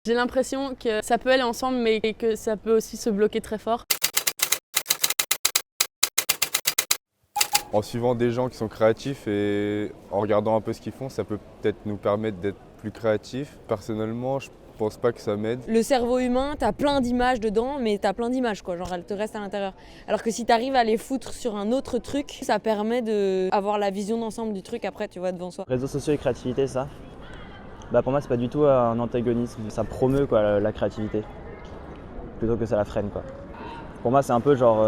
J'ai l'impression que ça peut aller ensemble, mais que ça peut aussi se bloquer très fort. En suivant des gens qui sont créatifs et en regardant un peu ce qu'ils font, ça peut peut-être nous permettre d'être plus créatifs. Personnellement, je pense pas que ça m'aide. Le cerveau humain, t'as plein d'images dedans, mais t'as plein d'images quoi, genre elles te restent à l'intérieur. Alors que si t'arrives à les foutre sur un autre truc, ça permet d'avoir la vision d'ensemble du truc après, tu vois, devant soi. Réseaux sociaux et créativité, ça pour moi, c'est pas du tout un antagonisme. Ça promeut quoi, la créativité, plutôt que ça la freine, quoi. Pour moi, c'est un peu genre,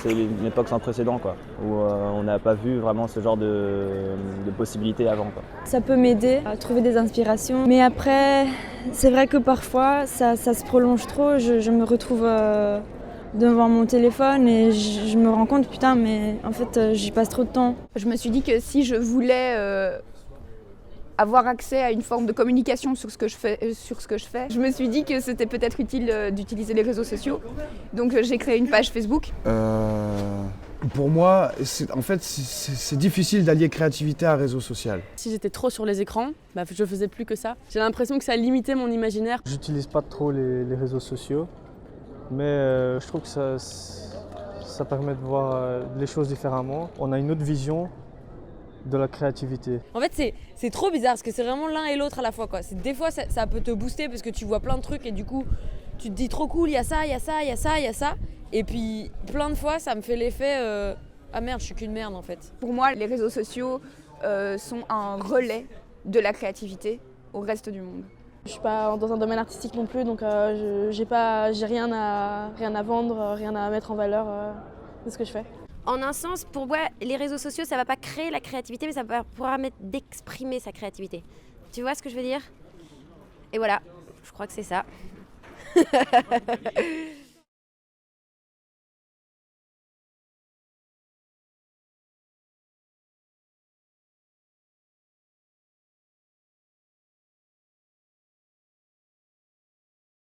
c'est une époque sans précédent, quoi, où on n'a pas vu vraiment ce genre de possibilités avant, quoi. Ça peut m'aider à trouver des inspirations, mais après, c'est vrai que parfois, ça se prolonge trop. Je me retrouve devant mon téléphone et je me rends compte, putain, mais en fait, j'y passe trop de temps. Je me suis dit que si je voulais avoir accès à une forme de communication sur ce que je fais, je me suis dit que c'était peut-être utile d'utiliser les réseaux sociaux. Donc j'ai créé une page Facebook. Pour moi, c'est difficile d'allier créativité à réseau social. Si j'étais trop sur les écrans, je faisais plus que ça. J'ai l'impression que ça limitait mon imaginaire. J'utilise pas trop les réseaux sociaux, mais je trouve que ça permet de voir les choses différemment. On a une autre vision de la créativité. En fait, c'est trop bizarre parce que c'est vraiment l'un et l'autre à la fois, quoi. Des fois, ça peut te booster parce que tu vois plein de trucs et du coup, tu te dis trop cool, il y a ça, il y a ça, il y a ça, il y a ça. Et puis, plein de fois, ça me fait l'effet ah merde, je suis qu'une merde en fait. Pour moi, les réseaux sociaux sont un relais de la créativité au reste du monde. Je suis pas dans un domaine artistique non plus, donc j'ai rien à vendre, rien à mettre en valeur de ce que je fais. En un sens, pour moi, les réseaux sociaux, ça va pas créer la créativité, mais ça va permettre d'exprimer sa créativité. Tu vois ce que je veux dire? Et voilà, je crois que c'est ça.